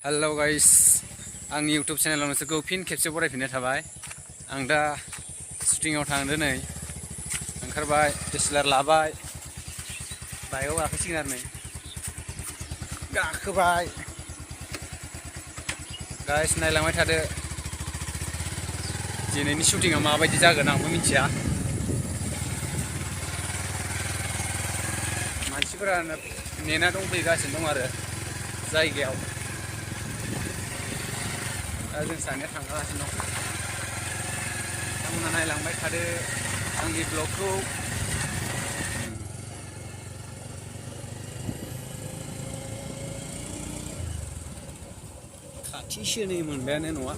Hello guys आंनि YouTube channel नोंसोरखौ फिन खेबसे बरायफिननाय थाबाय। आं दा शुटिंआव थांदो नै ओंखारबाय डिएसएलआर लाबाय बाइकआव गाखोसिगोन आरो नै गाखोबाय गाइस नायलांबाय थादो दिनैनि शुटिंआ माबायदि जागोन आंबो मिथिया। मानसिफोरा नेना दंफैगासिनो दं आरो जायगायाव दा जों सानैया थांगासिनो दं। नोंथांमोना नायलांबाय थादो आंनि ब्लगखौ। खाथिसो नै मोनबायानो न'आ।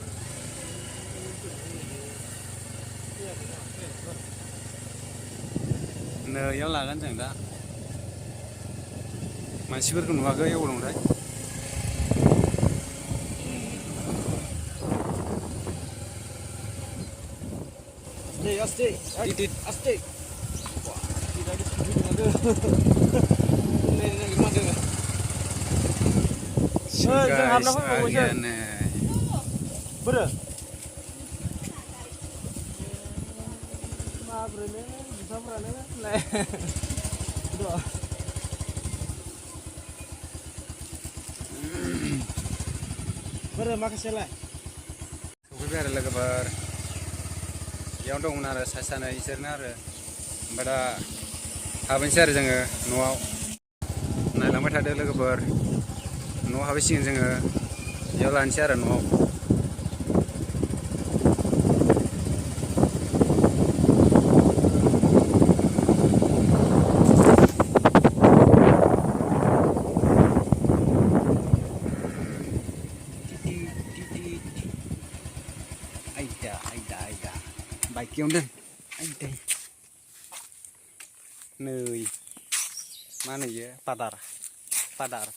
नैयाव लागोन जों दा मानसिफोरखौ नुवाखै अबाव दंथाय। Aste, aste. Wah, tidak ada segitu ada. Ini gimana? Guys, ayan Bener. Mabrene, bisa berane lah. Udah. Bener makasih lah. सफैबाय आरो लोगोफोर बेयाव दंमोन आरो सानै इसोरनो आरो ओमफ्राय दा हाबैनोसै आरो जोङो न'आव। नायलांबाय थादो लोगोफोर न'आव हाबैसिगोन जोङो बेयाव लानोसै आरो न'आव। आयदा बाइकयावनो दोन आयदै नै मा होनो इयो पादार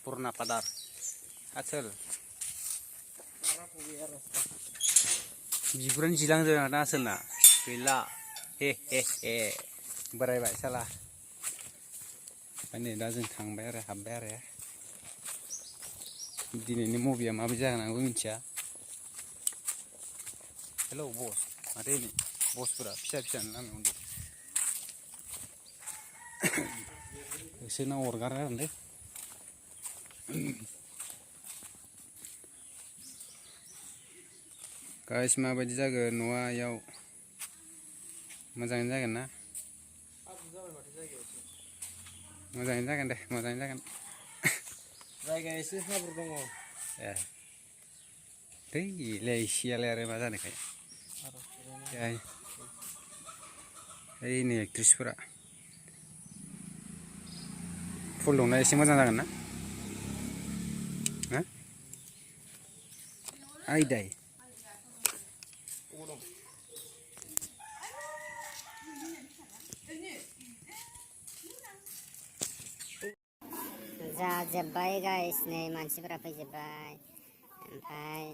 पुरना पादार आसोल बिगुरानो जिलांजोबदों आंना आसोलना गैला हे बोरायबाय साला। ओमफ्राय नै दा जों थांबाय आरो हाबबाय आरो दिनैनि मुभिया माबायदि जागोन आंबो मिथिया। हेलौ बस माथो नै बसफोरा फिसा लामायाव उन्दु होसोना अरगारो आरोलै। गाइस माबायदि जागोन न'आ इयाव मोजाङैनो जागोन ना? मोजाङैनो जागोन दे मोजाङैनो जागोन। जायगाया एसे हाब्रु दङ। ए दैलाय इसेयालाय आरो मा जानायखाय ओइ नै एक्ट्रिसफोरा फुल दंना एसे मोजां जागोन ना? हो आयदाय जाजोब्बाय गाइस नै मानसिफोरा फैजोब्बाय ओमफ्राय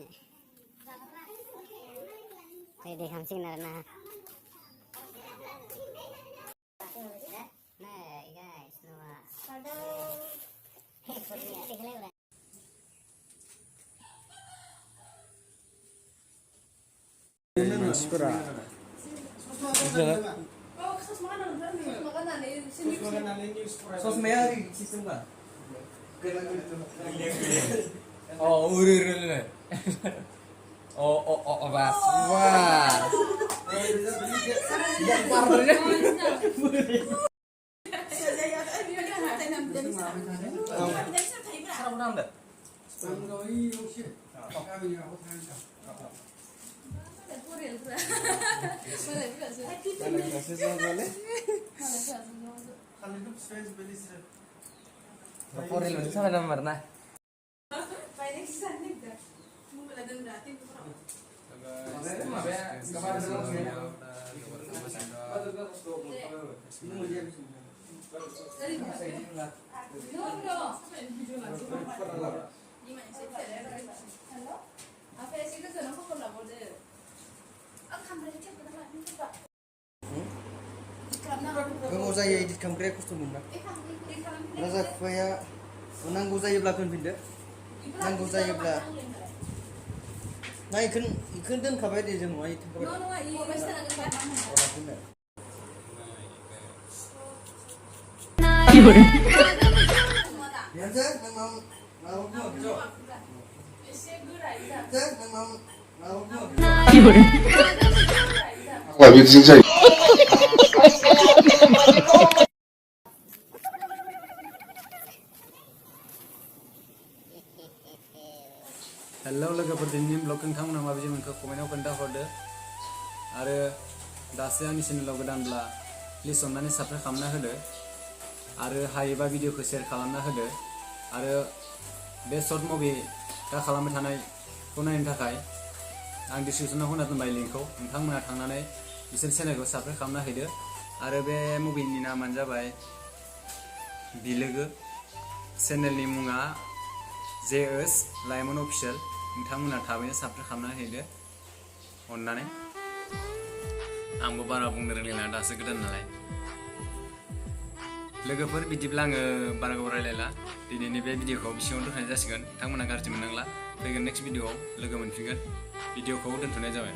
रेडि खालामसिगोन आरो ना। नै गाइस न'आ मानसिफोरा Sosmednya di sistem kan? Oh, udah. Oh, ras. Wah. Tidak parahnya. Poril itu sama nomor nah. Mau saya edit kamera custom bunda. Rasa supaya menangguh saya belakang pindah. नांगौ जायोब्ला ना इखौ दोनखाबाय दे जों नङा बिदिनो जायो हेलौ लोगोफोर दिनैनि ब्लग नोंथांमोना माबायदि मोनखो कमेन्टआव खोन्थाहरदो आरो दासो आंनि चेनेलाव गोदानब्ला प्लिज अननानै साबस्क्राइब खालामना होदो आरो हायोबा भिडिअखौ शेयार खालामना होदो आरो बे सर्ट मुभि दा खालामबाय थानायखौ नायनो थाखाय आं डिसक्रिपसनाव होना दोनबाय लिंकखौ नोंथांमोना थांनानै बिसोर चेनेलखौ साबस्क्राइब खालामना हैदो आरो बे मुभिनि नामानो जाबाय बिलोगो चेनेलनि मुङा JS लाइमोन अफिसियेल नोंथांमोना थाबैनो साबस्क्राइब खालामना हैदो अननानै आंबो बारा बुंनो रोंलिया दासो गोदान नालाय लोगोफोर बिदिब्ला आङो बारा गोबाव रायलायला दिनैनि बे भिडिअखौ बिसिङावनो दोनथ'नाय जासिगोन नोंथांमोना गाज्रि मोननांला फैगोन नेक्स्ट भिडिअआव लोगो मोनफिनगोन भिडिअखौ दोनथ'नाय जाबाय